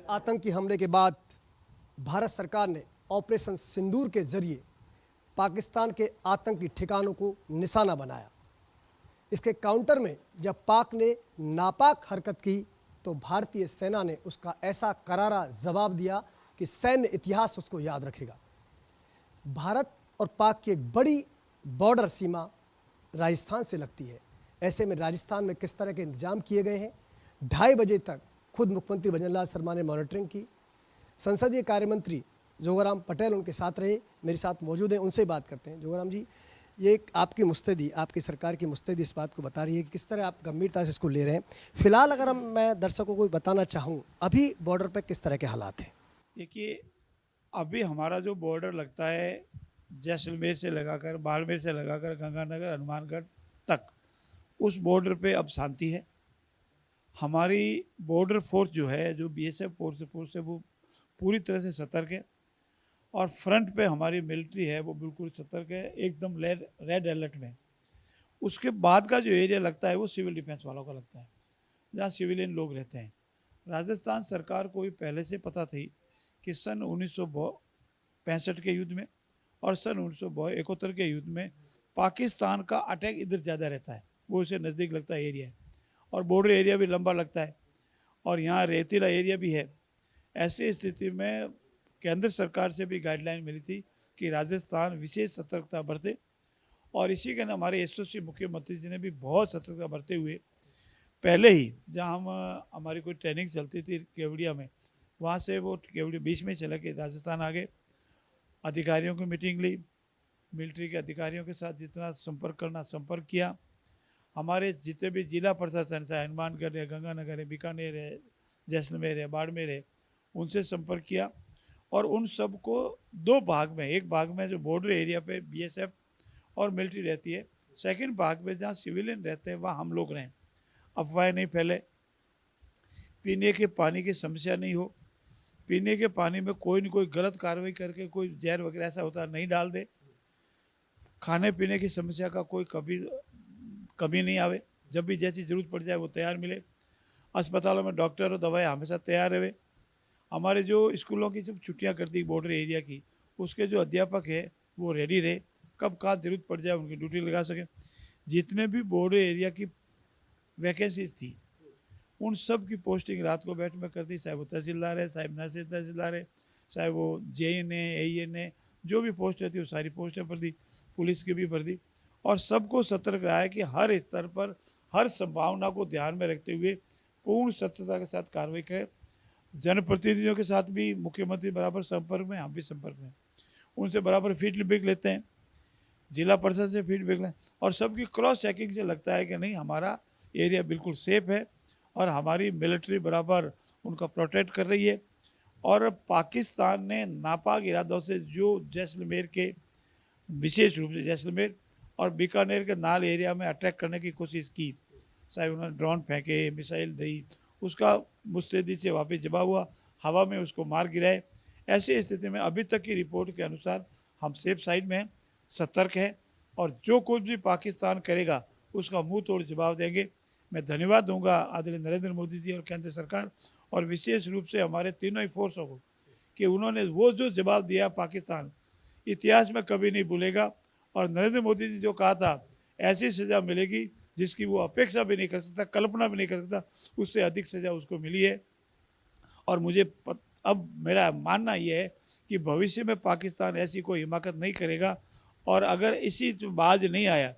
आतंकी हमले के बाद भारत सरकार ने ऑपरेशन सिंदूर के जरिए पाकिस्तान के आतंकी ठिकानों को निशाना बनाया। इसके काउंटर में जब पाक ने नापाक हरकत की तो भारतीय सेना ने उसका ऐसा करारा जवाब दिया कि सैन्य इतिहास उसको याद रखेगा। भारत और पाक की एक बड़ी बॉर्डर सीमा राजस्थान से लगती है। ऐसे में राजस्थान में किस तरह के इंतजाम किए गए हैं, 2:30 बजे तक खुद मुख्यमंत्री भजनलाल शर्मा ने मॉनिटरिंग की। संसदीय कार्य मंत्री जोगाराम पटेल उनके साथ रहे, मेरे साथ मौजूद हैं, उनसे बात करते हैं। जोगाराम जी, ये आपकी मुस्तैदी, आपकी सरकार की मुस्तैदी इस बात को बता रही है कि किस तरह आप गंभीरता से इसको ले रहे हैं। फिलहाल अगर मैं दर्शकों को बताना चाहूँ, अभी बॉर्डर पर किस तरह के हालात हैं? देखिए, अभी हमारा जो बॉर्डर लगता है जैसलमेर से लगाकर, बाड़मेर से लगाकर गंगानगर, हनुमानगढ़ तक, उस बॉर्डर पे अब शांति है। हमारी बॉर्डर फोर्स जो है, जो बीएसएफ फोर्स है, वो पूरी तरह से सतर्क है। और फ्रंट पे हमारी मिलिट्री है वो बिल्कुल सतर्क है, एकदम रेड अलर्ट में। उसके बाद का जो एरिया लगता है वो सिविल डिफेंस वालों का लगता है, जहाँ सिविलियन लोग रहते हैं। राजस्थान सरकार को भी पहले से पता थी कि सन 1965 के युद्ध में और सन 1971 के युद्ध में पाकिस्तान का अटैक इधर ज़्यादा रहता है, वो इसे नज़दीक लगता है एरिया है, और बॉर्डर एरिया भी लंबा लगता है, और यहाँ रेतीला एरिया भी है। ऐसी स्थिति में केंद्र सरकार से भी गाइडलाइन मिली थी कि राजस्थान विशेष सतर्कता बरते, और इसी के हमारे यशस्वी मुख्यमंत्री जी ने भी बहुत सतर्कता बरते हुए पहले ही, जहाँ हमारी कोई ट्रेनिंग चलती थी केवड़िया में, वहाँ से वो केवड़िया बीच में चला के राजस्थान आ गए। अधिकारियों की मीटिंग ली, मिलिट्री के अधिकारियों के साथ जितना संपर्क करना संपर्क किया। हमारे जितने भी जिला प्रशासन है, हनुमानगढ़ है, गंगानगर है, बीकानेर है, जैसलमेर है, बाड़मेर है, उनसे संपर्क किया। और उन सब को दो भाग में, एक भाग में जो बॉर्डर एरिया पे बीएसएफ और मिलिट्री रहती है, सेकंड भाग में जहाँ सिविलियन रहते हैं वहाँ हम लोग रहें, अफवाहें नहीं फैले, पीने के पानी की समस्या नहीं हो, पीने के पानी में कोई न कोई गलत कार्रवाई करके कोई जहर वगैरह ऐसा होता नहीं डाल दे, खाने पीने की समस्या का कोई कमी नहीं आवे, जब भी जैसी जरूरत पड़ जाए वो तैयार मिले, अस्पतालों में डॉक्टर और दवाएं हमेशा तैयार रहे। हमारे जो स्कूलों की जब छुट्टियां करती बॉर्डर एरिया की, उसके जो अध्यापक है वो रेडी रहे, कब कहाँ जरूरत पड़ जाए उनकी ड्यूटी लगा सके। जितने भी बॉर्डर एरिया की वैकेंसीज थी उन सब की पोस्टिंग रात को बैठ में कर दी, चाहे वो तहसीलदार है, चाहे नासिर तहसीलदार है, चाहे वो जेएन है, एईएन है, जो भी पोस्ट रहती है वो सारी पोस्टें भर दी, पुलिस की भी भर दी। और सबको सतर्क रहा है कि हर स्तर पर हर संभावना को ध्यान में रखते हुए पूर्ण सतर्कता के साथ कार्रवाई करें। जनप्रतिनिधियों के साथ भी मुख्यमंत्री बराबर संपर्क में, हम भी संपर्क में, उनसे बराबर फीडबैक लेते हैं, जिला परिषद से फीडबैक लें, और सबकी क्रॉस चेकिंग से लगता है कि नहीं हमारा एरिया बिल्कुल सेफ है और हमारी मिलिट्री बराबर उनका प्रोटेक्ट कर रही है। और पाकिस्तान ने नापाक इरादों से जो जैसलमेर के, विशेष रूप से जैसलमेर और बीकानेर के नाल एरिया में अटैक करने की कोशिश की, चाहे उन्होंने ड्रोन फेंके, मिसाइल दी, उसका मुस्तैदी से वापस जवाब हुआ, हवा में उसको मार गिराए। ऐसी स्थिति में अभी तक की रिपोर्ट के अनुसार हम सेफ साइड में हैं, सतर्क हैं, और जो कुछ भी पाकिस्तान करेगा उसका मुंह तोड़ जवाब देंगे। मैं धन्यवाद दूंगा आदरणीय नरेंद्र मोदी जी और केंद्र सरकार, और विशेष रूप से हमारे तीनों ही फोर्सों को, कि उन्होंने वो जो जवाब दिया पाकिस्तान इतिहास में कभी नहीं भूलेगा। और नरेंद्र मोदी जी जो कहा था ऐसी सज़ा मिलेगी जिसकी वो अपेक्षा भी नहीं कर सकता, कल्पना भी नहीं कर सकता, उससे अधिक सज़ा उसको मिली है। और अब मेरा मानना ये है कि भविष्य में पाकिस्तान ऐसी कोई हिमाकत नहीं करेगा, और अगर इसी बाज नहीं आया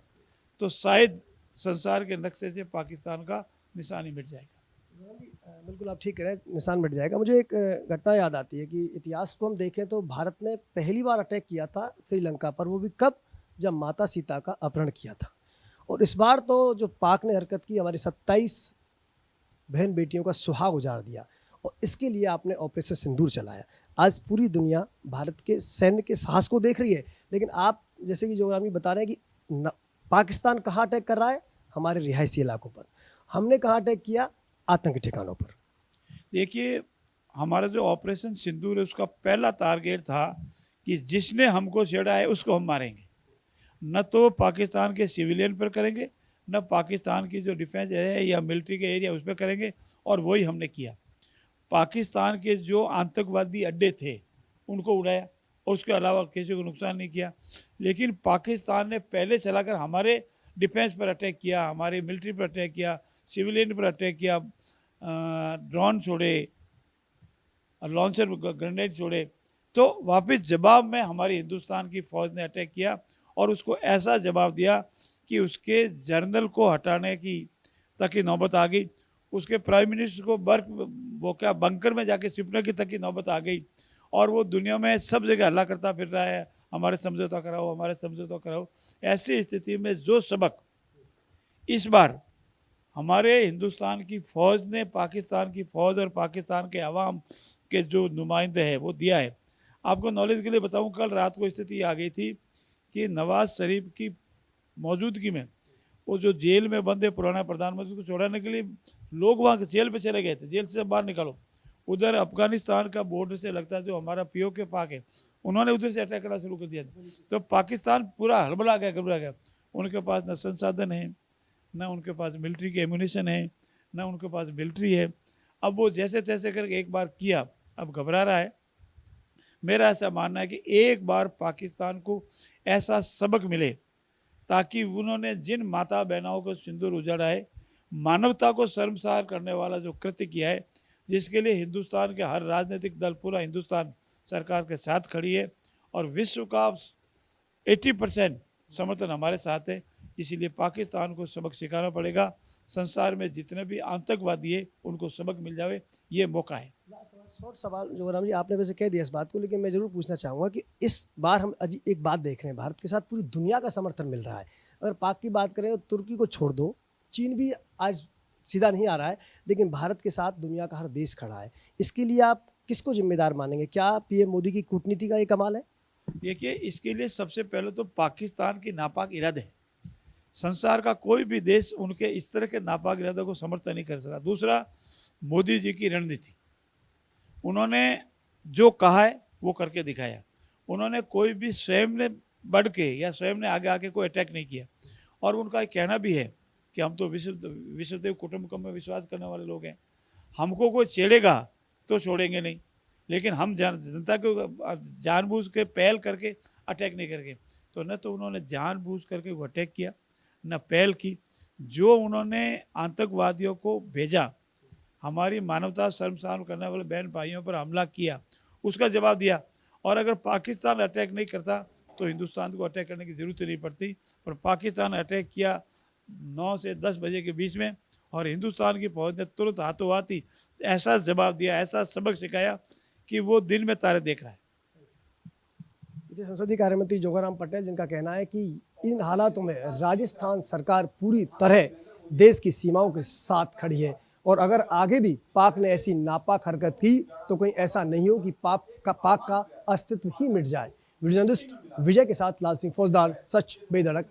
तो शायद संसार के नक्शे से पाकिस्तान का निशान ही मिट जाएगा। बिल्कुल आप ठीक कह रहे हैं, निशान मिट जाएगा। मुझे एक घटना याद आती है कि इतिहास को हम देखें तो भारत ने पहली बार अटैक किया था श्रीलंका पर, वो भी कब, जब माता सीता का अपहरण किया था। और इस बार तो जो पाक ने हरकत की, हमारी 27 बहन बेटियों का सुहाग उजाड़ दिया, और इसके लिए आपने ऑपरेशन सिंदूर चलाया। आज पूरी दुनिया भारत के सैन्य के साहस को देख रही है, लेकिन आप जैसे कि जो आदमी बता रहे हैं कि पाकिस्तान कहाँ अटैक कर रहा है, हमारे रिहायशी इलाकों पर। हमने कहाँ अटैक किया, आतंकी ठिकानों पर। देखिए, हमारा जो ऑपरेशन सिंदूर है उसका पहला टारगेट था कि जिसने हमको छेड़ा है उसको हम मारेंगे, न तो पाकिस्तान के सिविलियन पर करेंगे, न पाकिस्तान की जो डिफेंस है या मिलिट्री के एरिया उस पर करेंगे, और वही हमने किया। पाकिस्तान के जो आतंकवादी अड्डे थे उनको उड़ाया और उसके अलावा किसी को नुकसान नहीं किया। लेकिन पाकिस्तान ने पहले चलाकर हमारे डिफेंस पर अटैक किया, हमारे मिलिट्री पर अटैक किया, सिविलियन पर अटैक किया, ड्रोन छोड़े, लॉन्चर ग्रेनेड छोड़े, तो वापस जवाब में हमारी हिंदुस्तान की फौज ने अटैक किया और उसको ऐसा जवाब दिया कि उसके जनरल को हटाने की तक की नौबत आ गई, उसके प्राइम मिनिस्टर को बंकर में जाके छिपने की तक की नौबत आ गई और वो दुनिया में सब जगह हल्ला करता फिर रहा है, हमारे समझौता कराओ, हमारे समझौता कराओ। ऐसी स्थिति में जो सबक इस बार हमारे हिंदुस्तान की फ़ौज ने पाकिस्तान की फ़ौज और पाकिस्तान के अवाम के जो नुमाइंदे हैं वो दिया है। आपको नॉलेज के लिए बताऊं, कल रात को स्थिति आ गई थी कि नवाज शरीफ की मौजूदगी में वो जो जेल में बंद है पुराना प्रधानमंत्री को छोड़ाने के लिए लोग वहाँ जेल पे चले गए थे, जेल से बाहर निकालो। उधर अफगानिस्तान का बॉर्डर से लगता है जो हमारा POK पाक है, उन्होंने उधर से अटैक करना शुरू कर दिया। तो पाकिस्तान पूरा हड़बड़ा गया, घबरा गया। उनके पास न संसाधन है, न उनके पास मिलिट्री की एम्यूनिशन है, न उनके पास मिलिट्री है। अब वो जैसे तैसे करके एक बार किया, अब घबरा रहा है। मेरा ऐसा मानना है कि एक बार पाकिस्तान को ऐसा सबक मिले ताकि उन्होंने जिन माता बहनों को सिंदूर उजाड़ा है, मानवता को शर्मसार करने वाला जो कृत्य किया है, जिसके लिए हिंदुस्तान के हर राजनीतिक दल, पूरा हिंदुस्तान सरकार के साथ खड़ी है और विश्व का 80% समर्थन हमारे साथ है। इसीलिए पाकिस्तान को सबक सिखाना पड़ेगा। संसार में जितने भी आतंकवादी है उनको सबक मिल जाए, ये मौका है। शॉर्ट सवाल जोगराम जी, आपने वैसे कह दिया इस बात को, लेकिन मैं जरूर पूछना चाहूँगा कि इस बार हम अजी एक बात देख रहे हैं, भारत के साथ पूरी दुनिया का समर्थन मिल रहा है। अगर पाक की बात करें तो तुर्की को छोड़ दो, चीन भी आज सीधा नहीं आ रहा है, लेकिन भारत के साथ दुनिया का हर देश खड़ा है। इसके लिए आप किसको जिम्मेदार मानेंगे? क्या PM मोदी की कूटनीति का ये कमाल है? देखिए, इसके लिए सबसे पहले तो पाकिस्तान के नापाक इरादे हैं। संसार का कोई भी देश उनके इस तरह के नापाक इरादों को समर्थन नहीं कर सका। दूसरा, मोदी जी की रणनीति, उन्होंने जो कहा है वो करके दिखाया। उन्होंने कोई भी स्वयं ने बढ़ के या स्वयं ने आगे आके कोई अटैक नहीं किया। और उनका कहना भी है कि हम तो विश्वदेव कुटुंबकम में विश्वास करने वाले लोग हैं, हमको कोई छेड़ेगा तो छोड़ेंगे नहीं, लेकिन हम जनता को जानबूझ के पहल करके अटैक नहीं करके। तो न तो उन्होंने जानबूझ करके वो अटैक किया, न पहल की। जो उन्होंने आतंकवादियों को भेजा, हमारी मानवता शर्मसार करने वाले बहन भाइयों पर हमला किया, उसका जवाब दिया। और अगर पाकिस्तान अटैक नहीं करता तो हिंदुस्तान को अटैक करने की ज़रूरत नहीं पड़ती। पर पाकिस्तान अटैक किया 9 से 10 बजे के बीच में, और हिंदुस्तान की फौज ने तुरंत हाथों हाथ ही ऐसा जवाब दिया, ऐसा सबक सिखाया कि वो दिन में तारे देख रहा है। संसदीय कार्य मंत्री जोगाराम पटेल, जिनका कहना है कि इन हालातों में राजस्थान सरकार पूरी तरह देश की सीमाओं के साथ खड़ी है और अगर आगे भी पाक ने ऐसी नापाक हरकत की तो कहीं ऐसा नहीं हो कि पाक का अस्तित्व ही मिट जाए। वीडियो जर्नलिस्ट विजय के साथ लाल सिंह फौजदार, सच बेधड़क।